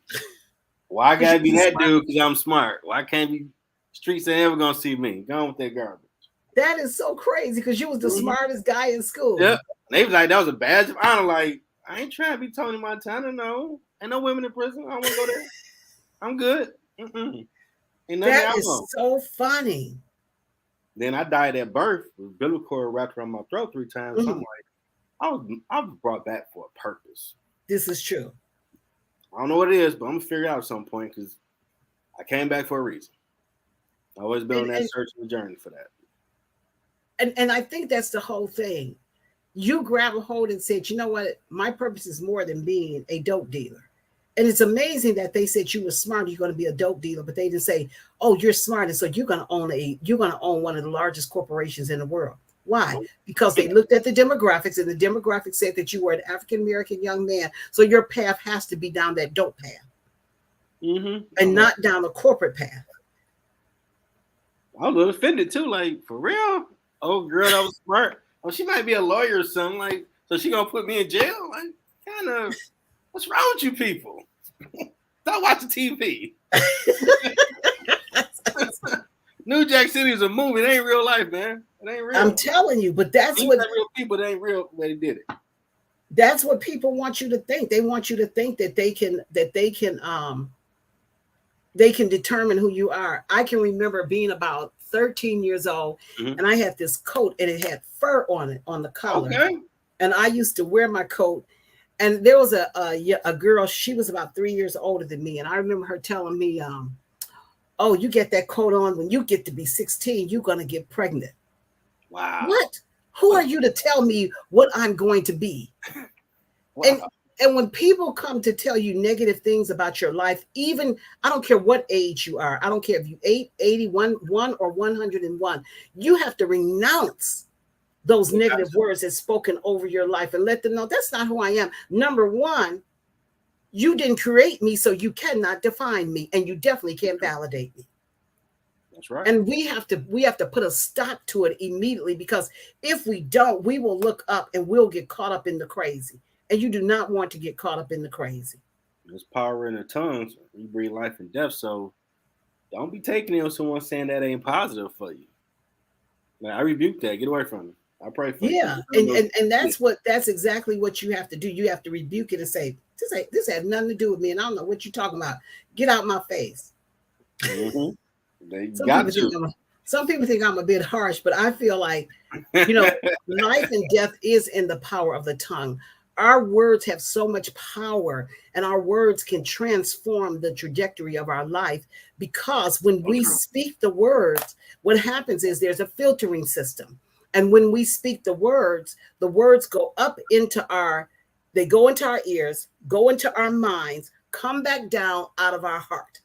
why I gotta be that dude because I'm smart? Why can't be streets ain't ever gonna see me? Go on with that garbage. That is so crazy, because you was the smartest guy in school. Yep. And they was like, that was a badge of honor. Like, I ain't trying to be Tony Montana. No, ain't no women in prison. I don't want to go there. I'm good. That is so funny. Then I died at birth with umbilical cord wrapped around my throat 3 times. So I'm like, I was brought back for a purpose. This is true. I don't know what it is, but I'm gonna figure it out at some point, because I came back for a reason. I always been on that search and journey for that. And I think that's the whole thing. You grab a hold and said, you know what? My purpose is more than being a dope dealer. And it's amazing that they said you were smart, you're going to be a dope dealer, but they didn't say, oh, you're smart, and so you're going to own one of the largest corporations in the world. Why? Because they looked at the demographics, and the demographics said that you were an African American young man, so your path has to be down that dope path, and not down the corporate path. I was a little offended too. Like, for real? Oh, girl, that was smart. Oh, she might be a lawyer or something. Like, so she gonna put me in jail? Like, kind of. What's wrong with you people? Stop watching TV. New Jack City is a movie. It ain't real life, man. It ain't real. I'm telling you, but that's what real people. It ain't real. They did it. That's what people want you to think. They want you to think that they can determine who you are. I can remember being about 13 years old, and I had this coat, and it had fur on it on the collar. Okay. And I used to wear my coat. And there was a girl, she was about 3 years older than me. And I remember her telling me, oh, you get that coat on when you get to be 16, you're going to get pregnant. Wow. What? Who are you to tell me what I'm going to be? Wow. And when people come to tell you negative things about your life, even, I don't care what age you are. I don't care if you 81, 1 or 101. You have to renounce those negative words that's spoken over your life and let them know that's not who I am. Number one, you didn't create me, so you cannot define me, and you definitely can't validate me. That's right. And we have to put a stop to it immediately, because if we don't, we will look up and we'll get caught up in the crazy. And you do not want to get caught up in the crazy. There's power in the tongues. You breathe life and death. So don't be taking it on someone saying that ain't positive for you. Like, I rebuke that. Get away from me. I pray for you. Yeah, and that's exactly what you have to do. You have to rebuke it and say, this has nothing to do with me, and I don't know what you're talking about. Get out my face. Some people think I'm a bit harsh, but I feel like, life and death is in the power of the tongue. our words have so much power, and our words can transform the trajectory of our life, because when we speak the words, what happens is there's a filtering system. And when we speak the words go up into they go into our ears, go into our minds, come back down out of our heart.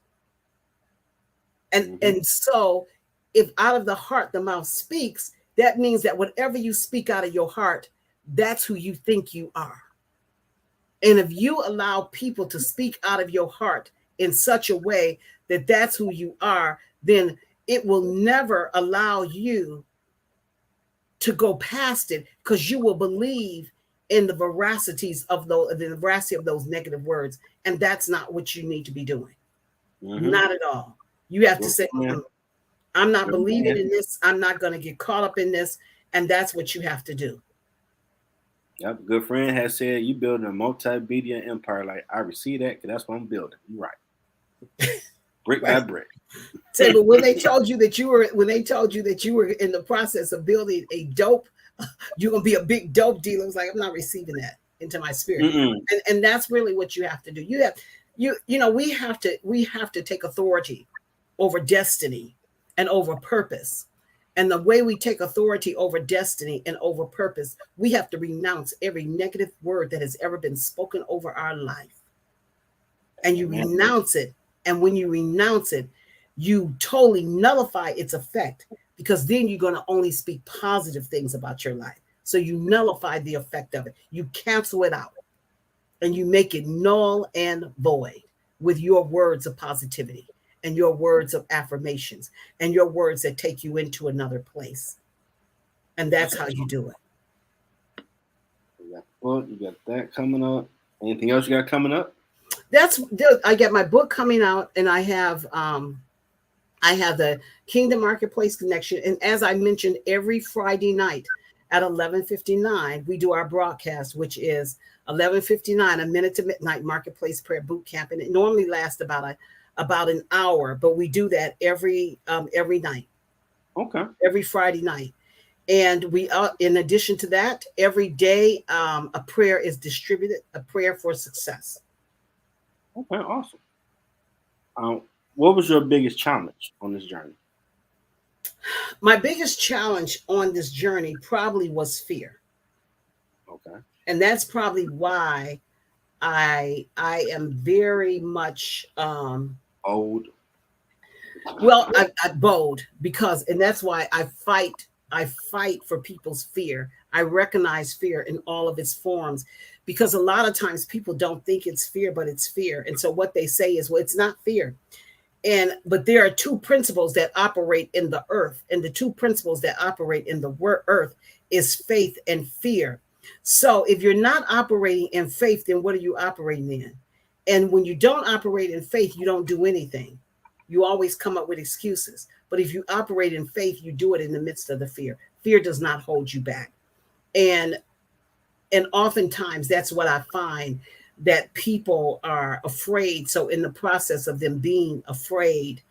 And so if out of the heart the mouth speaks, that means that whatever you speak out of your heart, that's who you think you are. And if you allow people to speak out of your heart in such a way that that's who you are, then it will never allow you to go past it, because you will believe in the veracities of the veracity of those negative words. And that's not what you need to be doing. Not at all. You have to say, I'm not believing in this. I'm not going to get caught up in this. And that's what you have to do. Yep. Good friend has said, you building a multimedia empire. Like, I receive that, because that's what I'm building. You're right. Brick by brick. Say, but when they told you that you were in the process of building a dope, you're gonna be a big dope dealer, I was like, I'm not receiving that into my spirit. And that's really what you have to do. We have to take authority over destiny and over purpose. And the way we take authority over destiny and over purpose, we have to renounce every negative word that has ever been spoken over our life. And you renounce it. And when you renounce it, you totally nullify its effect, because then you're going to only speak positive things about your life. So you nullify the effect of it. You cancel it out, and you make it null and void with your words of positivity and your words of affirmations and your words that take you into another place. And that's how you do it. You got that coming up. Anything else you got coming up? I got my book coming out, and I have the Kingdom Marketplace Connection. And as I mentioned, every Friday night at 11:59, we do our broadcast, which is 11:59, a minute to midnight Marketplace Prayer Boot Camp. And it normally lasts about an hour, but we do that every night. Okay. Every Friday night. And we in addition to that, every day a prayer is distributed, a prayer for success. Okay, awesome. What was your biggest challenge on this journey? My biggest challenge on this journey probably was fear. Okay. And that's probably why I am very much bold. Well, I bold, and that's why I fight for people's fear. I recognize fear in all of its forms, because a lot of times people don't think it's fear, but it's fear. And so what they say is, well, it's not fear. But there are two principles that operate in the earth, and the two principles that operate in the earth is faith and fear. So if you're not operating in faith, then what are you operating in? And when you don't operate in faith, you don't do anything. You always come up with excuses. But if you operate in faith, you do it in the midst of the fear. Fear does not hold you back. And oftentimes that's what I find, that people are afraid. So in the process of them being afraid,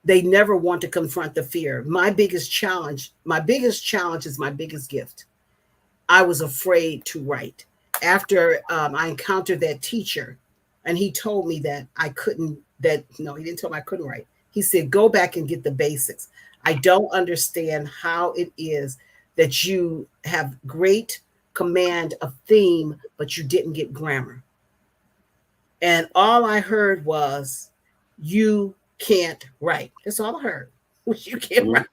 they never want to confront the fear. My biggest challenge is my biggest gift. I was afraid to write. After I encountered that teacher, and he told me that he didn't tell me I couldn't write. He said, go back and get the basics. I don't understand how it is that you have great command of theme, but you didn't get grammar. And all I heard was, you can't write. That's all I heard. You can't write.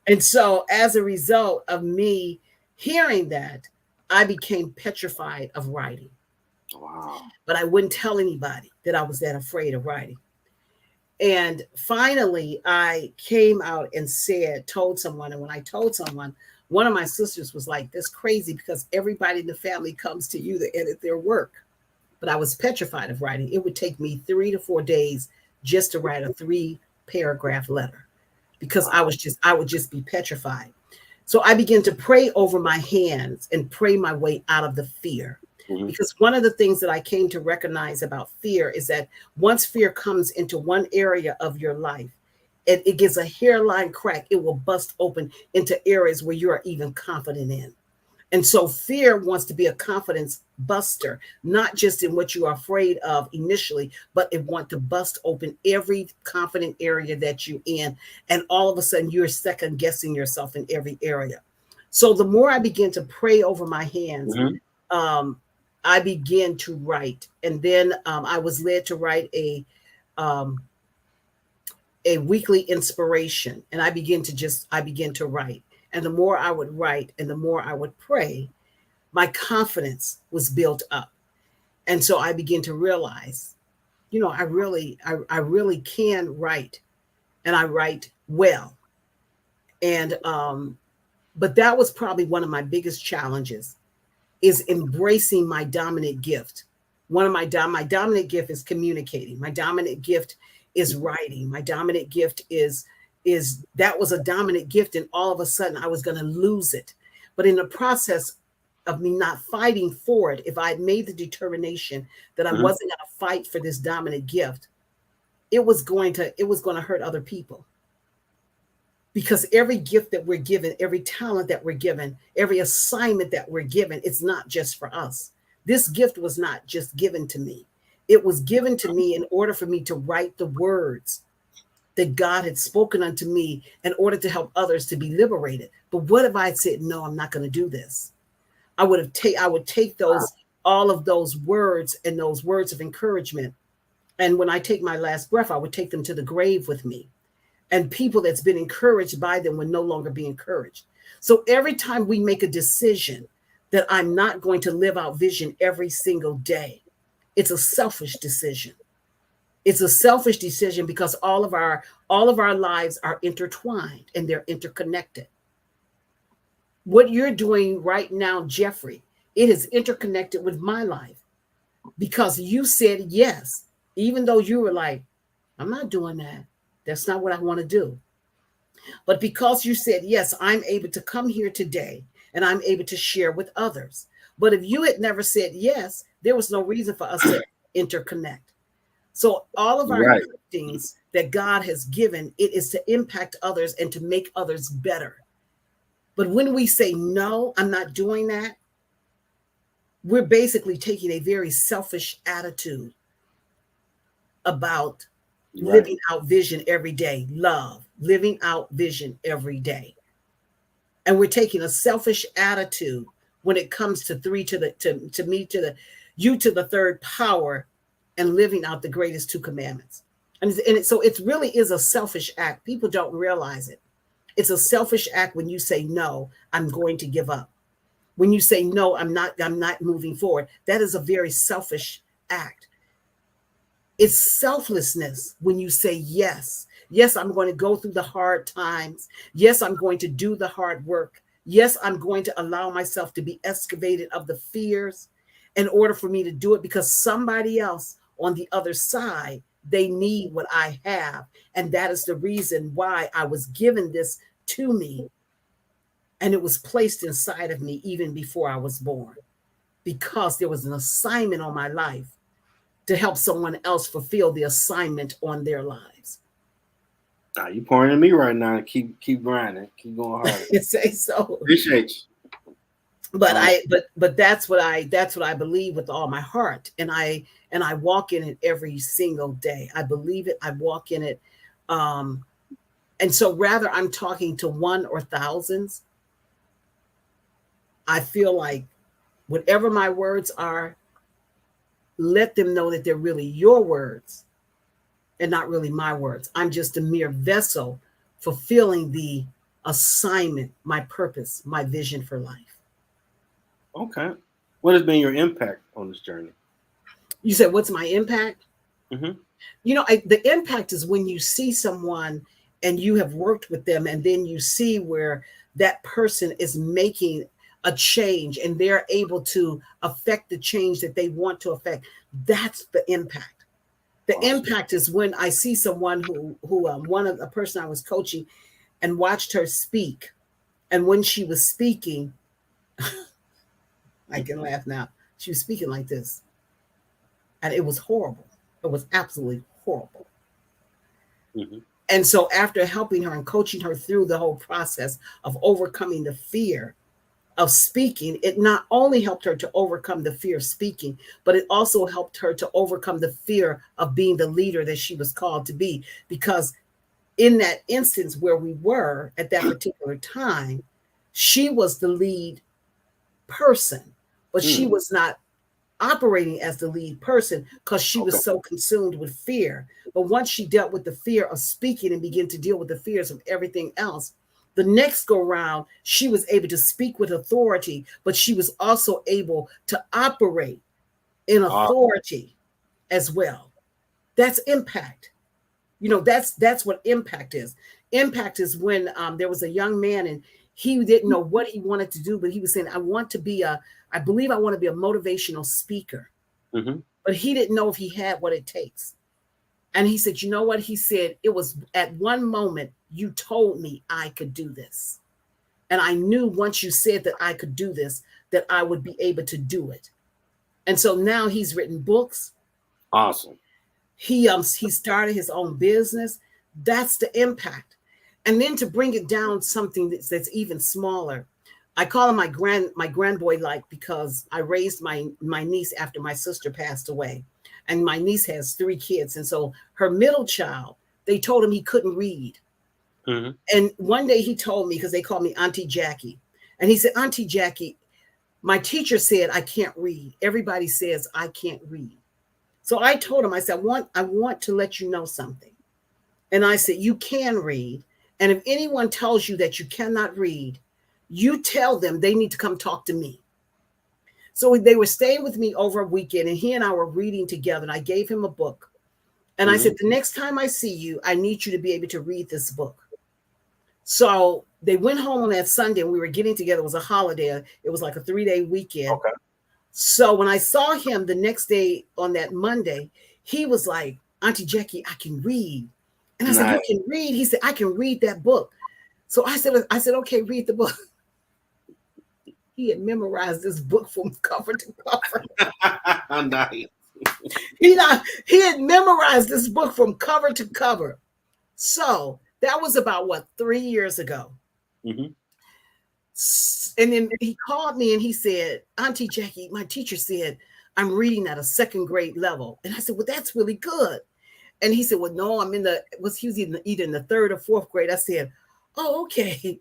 And so as a result of me hearing that, I became petrified of writing. Wow. But I wouldn't tell anybody that I was that afraid of writing. And finally, I came out and told someone. And when I told someone, one of my sisters was like, "That's crazy, because everybody in the family comes to you to edit their work." But I was petrified of writing. It would take me 3 to 4 days just to write a 3-paragraph letter, because I would just be petrified. So I began to pray over my hands and pray my way out of the fear. Because one of the things that I came to recognize about fear is that once fear comes into one area of your life, it gives a hairline crack. It will bust open into areas where you are even confident in. And so fear wants to be a confidence buster, not just in what you are afraid of initially, but it wants to bust open every confident area that you're in. And all of a sudden you're second guessing yourself in every area. So the more I begin to pray over my hands, Mm-hmm. um, I began to write. And then I was led to write um, a weekly inspiration. And I began to write. And the more I would write and the more I would pray, my confidence was built up. And so I began to realize, I really can write, and I write well. And but that was probably one of my biggest challenges, is embracing my dominant gift. One of my dominant gift is communicating. My dominant gift is writing. My dominant gift is that was a dominant gift, and all of a sudden I was going to lose it. But in the process of me not fighting for it, if I had made the determination that I Mm-hmm. wasn't going to fight for this dominant gift, it was going to hurt other people. Because every gift that we're given, every talent that we're given, every assignment that we're given, it's not just for us. This gift was not just given to me. It was given to me in order for me to write the words that God had spoken unto me in order to help others to be liberated. But what if I had said, no, I'm not going to do this? I would take those, all of those words and those words of encouragement. And when I take my last breath, I would take them to the grave with me. And people that's been encouraged by them will no longer be encouraged. So every time we make a decision that I'm not going to live out vision every single day, it's a selfish decision. It's a selfish decision because all of our lives are intertwined and they're interconnected. What you're doing right now, Jeffrey, it is interconnected with my life because you said yes, even though you were like, I'm not doing that. That's not what I want to do. But because you said yes, I'm able to come here today and I'm able to share with others. But if you had never said yes, there was no reason for us to interconnect. So all of our Right. giftings that God has given, it is to impact others and to make others better. But when we say, no, I'm not doing that, we're basically taking a very selfish attitude about Right. living out vision every day, love, living out vision every day. And we're taking a selfish attitude when it comes to three to me to the you to the third power and living out the greatest two commandments. So it really is a selfish act. People don't realize it. It's a selfish act when you say no, I'm going to give up. When you say no, I'm not moving forward. That is a very selfish act. It's selflessness when you say yes. Yes, I'm going to go through the hard times. Yes, I'm going to do the hard work. Yes, I'm going to allow myself to be excavated of the fears in order for me to do it because somebody else on the other side, they need what I have. And that is the reason why I was given this to me. And it was placed inside of me even before I was born because there was an assignment on my life to help someone else fulfill the assignment on their lives. Nah, you pouring in me right now. Keep grinding. Keep going harder. Say so. Appreciate you. But that's what I believe with all my heart. And I walk in it every single day. I believe it. I walk in it. Um, and so rather I'm talking to one or thousands, I feel like whatever my words are, let them know that they're really your words and not really my words. I'm just a mere vessel fulfilling the assignment, my purpose, my vision for life. Okay. What has been your impact on this journey? You said, what's my impact? Mm-hmm. The impact is when you see someone and you have worked with them, and then you see where that person is making a change and they're able to affect the change that they want to affect. That's the impact. The Awesome. impact is when I see someone who one of a person I was coaching and watched her speak. And when she was speaking, I can laugh now. She was speaking like this. And it was horrible. It was absolutely horrible. Mm-hmm. And so after helping her and coaching her through the whole process of overcoming the fear of speaking, it not only helped her to overcome the fear of speaking, but it also helped her to overcome the fear of being the leader that she was called to be. Because in that instance where we were at that particular time, she was the lead person, but she was not operating as the lead person because she Okay. was so consumed with fear. But once she dealt with the fear of speaking and began to deal with the fears of everything else, the next go round, she was able to speak with authority, but she was also able to operate in authority as well. That's impact. That's what impact is. Impact is when there was a young man and he didn't know what he wanted to do, but he was saying, I believe I want to be a motivational speaker. Mm-hmm. But he didn't know if he had what it takes. And he said, you know what? He said, it was at one moment you told me I could do this. And I knew once you said that I could do this, that I would be able to do it. And so now he's written books. Awesome. He started his own business. That's the impact. And then to bring it down something that's even smaller, I call him my grandboy, like, because I raised my niece after my sister passed away, and my niece has 3 kids, and so her middle child, they told him he couldn't read. Mm-hmm. And one day he told me, because they called me Auntie Jacqui, and he said, Auntie Jacqui, my teacher said I can't read. Everybody says I can't read. So I told him, I said, I want to let you know something. And I said, you can read. And if anyone tells you that you cannot read, you tell them they need to come talk to me. So they were staying with me over a weekend, and he and I were reading together. And I gave him a book. And I said, the next time I see you, I need you to be able to read this book. So they went home on that Sunday, and we were getting together. It was a holiday. It was like a 3-day weekend. Okay. So when I saw him the next day on that Monday, he was like, Auntie Jacqui, I can read. And I said, you can read? He said, I can read that book. So I said, okay, read the book. He had memorized this book from cover to cover. Nice. He had memorized this book from cover to cover. So that was about 3 years ago. Mm-hmm. And then he called me and he said, Auntie Jacqui, my teacher said, I'm reading at a 2nd grade level. And I said, well, that's really good. And he said, well, no, he was either in the 3rd or 4th grade. I said, oh, okay.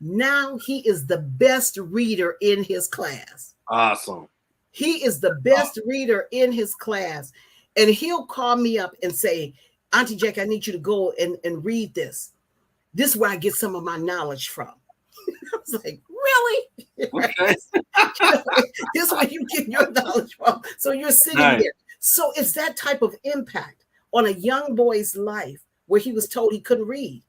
Now he is the best reader in his class. Awesome. He is the best reader in his class. And he'll call me up and say, Auntie Jacqui, I need you to go and read this. This is where I get some of my knowledge from. I was like, really? Okay. This is where you get your knowledge from. So you're sitting there. So it's that type of impact on a young boy's life where he was told he couldn't read.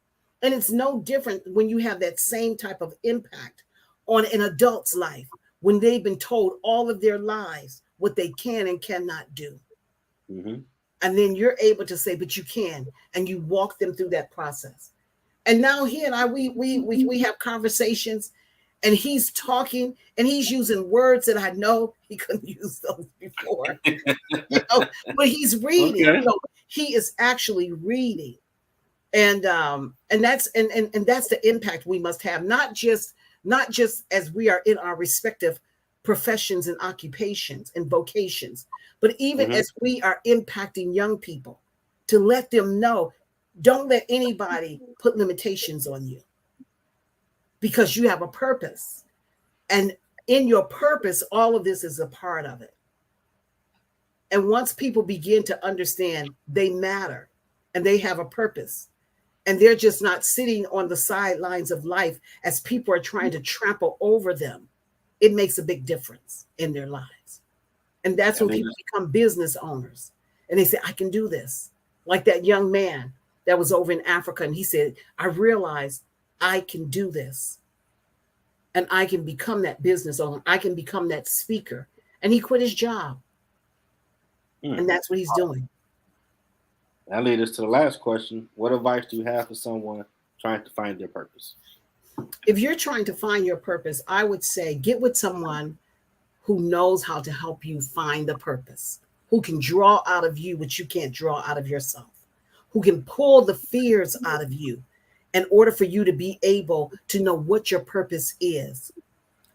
And it's no different when you have that same type of impact on an adult's life when they've been told all of their lives what they can and cannot do. Mm-hmm. And then you're able to say, but you can, and you walk them through that process. And now he and I, we have conversations, and he's talking and he's using words that I know he couldn't use those before. But he's reading. Okay. He is actually reading. And that's the impact we must have, not just as we are in our respective professions and occupations and vocations, but even as we are impacting young people, to let them know, don't let anybody put limitations on you, because you have a purpose. And in your purpose, all of this is a part of it. And once people begin to understand they matter and they have a purpose, and they're just not sitting on the sidelines of life as people are trying to trample over them, it makes a big difference in their lives. And that's when people become business owners and they say, I can do this. Like that young man that was over in Africa, and he said, I realized I can do this. And I can become that business owner. I can become that speaker. And he quit his job. And that's what he's doing. That leads us to the last question. What advice do you have for someone trying to find their purpose? If you're trying to find your purpose, I would say get with someone who knows how to help you find the purpose, who can draw out of you what you can't draw out of yourself, who can pull the fears out of you in order for you to be able to know what your purpose is,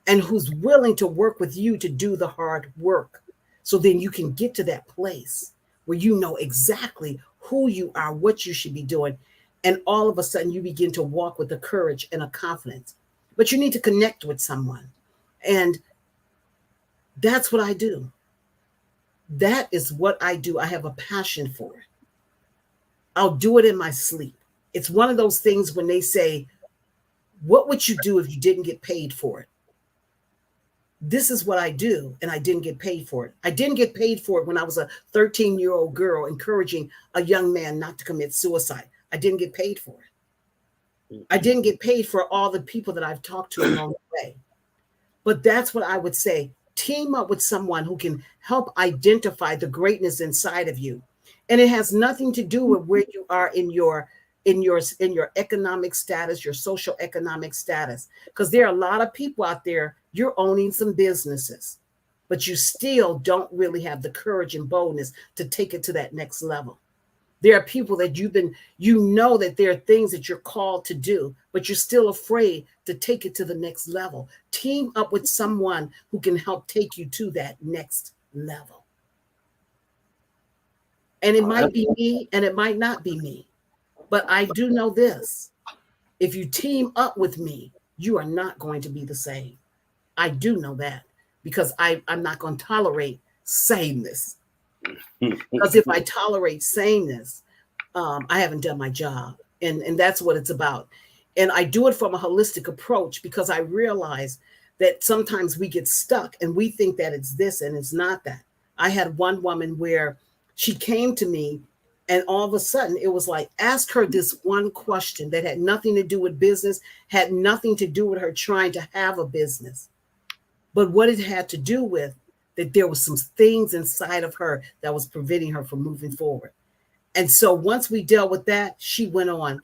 and who's willing to work with you to do the hard work. So then you can get to that place where you know exactly who you are, what you should be doing. And all of a sudden you begin to walk with a courage and a confidence. But you need to connect with someone. And that's what I do. That is what I do. I have a passion for it. I'll do it in my sleep. It's one of those things when they say, what would you do if you didn't get paid for it? This is what I do, and I didn't get paid for it. I didn't get paid for it when I was a 13-year-old girl encouraging a young man not to commit suicide. I didn't get paid for it. I didn't get paid for all the people that I've talked to along the way. But that's what I would say. Team up with someone who can help identify the greatness inside of you. And it has nothing to do with where you are in your economic status, your social economic status. Because there are a lot of people out there, you're owning some businesses, but you still don't really have the courage and boldness to take it to that next level. There are people that you know that there are things that you're called to do, but you're still afraid to take it to the next level. Team up with someone who can help take you to that next level. And it might be me and it might not be me. But I do know this. If you team up with me, you are not going to be the same. I do know that because I'm not going to tolerate sameness. Because if I tolerate sameness, I haven't done my job. And that's what it's about. And I do it from a holistic approach because I realize that sometimes we get stuck and we think that it's this and it's not that. I had one woman where she came to me and all of a sudden it was like, ask her this one question that had nothing to do with business, had nothing to do with her trying to have a business. But what it had to do with that there was some things inside of her that was preventing her from moving forward. And so once we dealt with that, she went on,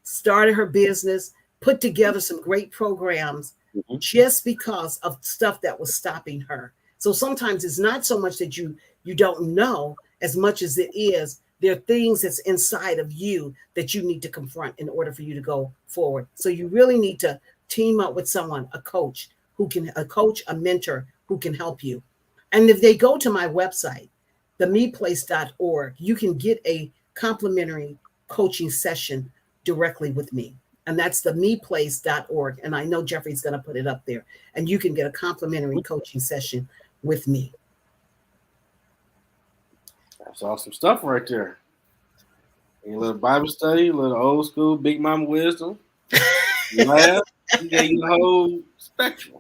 started her business, put together some great programs just because of stuff that was stopping her. So sometimes it's not so much that you don't know as much as it is there are things that's inside of you that you need to confront in order for you to go forward. So you really need to team up with someone, a coach, a mentor who can help you. And if they go to my website, themeplace.org, you can get a complimentary coaching session directly with me. And that's themeplace.org. And I know Jeffrey's going to put it up there. And you can get a complimentary coaching session with me. That's awesome stuff right there. A little Bible study, a little old school Big Mama wisdom. Laugh. You got your whole spectrum.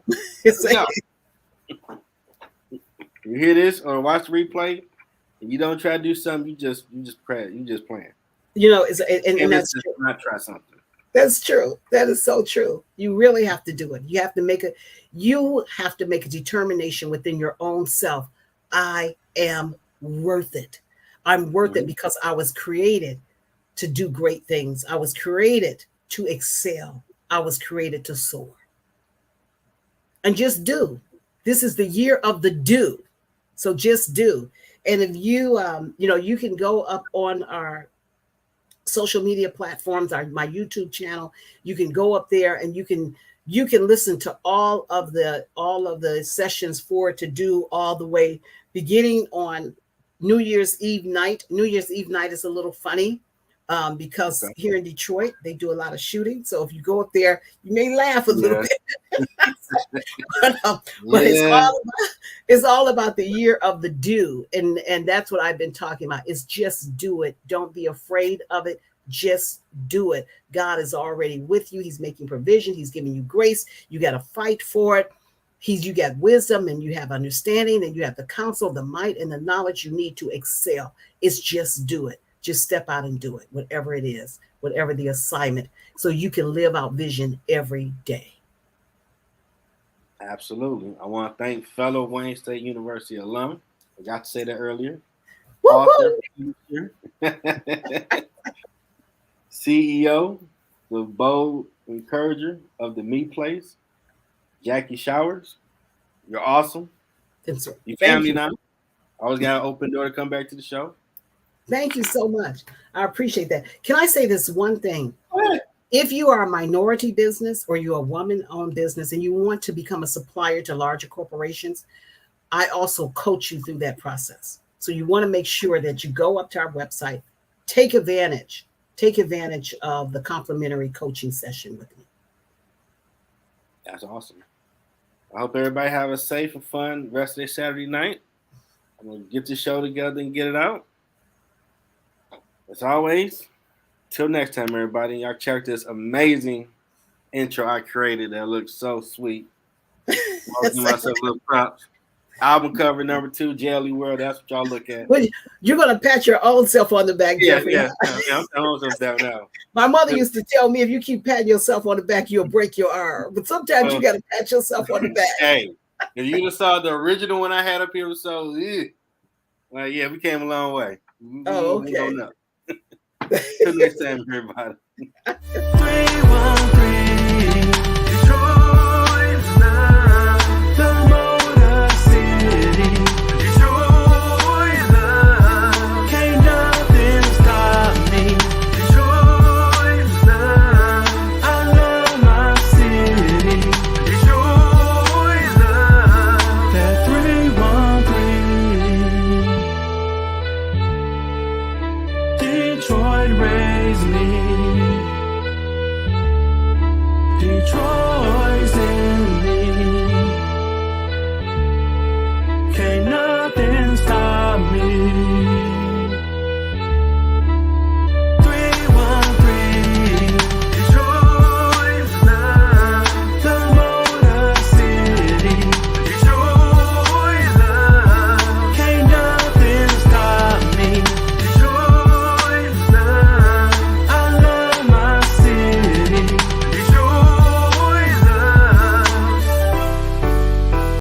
You hear this or watch the replay, and you don't try to do something, you just pray. You just playing. You know, and that's true. Not try something. That's true. That is so true. You really have to do it. You have to make a determination within your own self. I am worth it. I'm worth it because I was created to do great things. I was created to excel. I was created to soar. And just do. This is the year of the do. So just do. And if you, you can go up on our social media platforms, my YouTube channel. You can go up there and you can listen to all of the sessions for to do all the way beginning on New Year's Eve night. New Year's Eve night is a little funny because here in Detroit, they do a lot of shooting. So if you go up there, you may laugh a little bit. But it's all about the year of the do. And that's what I've been talking about. It's just do it. Don't be afraid of it. Just do it. God is already with you. He's making provision. He's giving you grace. You got to fight for it. You got wisdom and you have understanding and you have the counsel, the might and the knowledge you need to excel. It's just do it. Just step out and do it, whatever it is, whatever the assignment, so you can live out vision every day. Absolutely. I want to thank fellow Wayne State University alum. I got to say that earlier. Author, CEO, the bold encourager of the Me Place, Jacqui Showers. You're awesome. You family now. I always got an open door to come back to the show. Thank you so much. I appreciate that. Can I say this one thing? If you are a minority business or you're a woman-owned business and you want to become a supplier to larger corporations, I also coach you through that process. So you want to make sure that you go up to our website, take advantage of the complimentary coaching session with me. That's awesome. I hope everybody have a safe and fun rest of their Saturday night. I'm going to get the show together and get it out. As always, till next time, everybody. Y'all check this amazing intro I created that looks so sweet. I'll give myself a little props. Album cover number 2, JLE World. That's what y'all look at. Well, you're going to pat your own self on the back, Jeffrey. Yeah, I'm telling myself that now. My mother used to tell me if you keep patting yourself on the back, you'll break your arm. But sometimes you got to pat yourself on the back. Hey, if you just saw the original one I had up here, so like, yeah, we came a long way. Oh, okay. We don't know. Till next time, everybody. 313 Detroit love, the Motor City. Detroit love, can't nothing stop me. Detroit love, I love my city. Detroit love, that 313. Detroit raised me. Detroit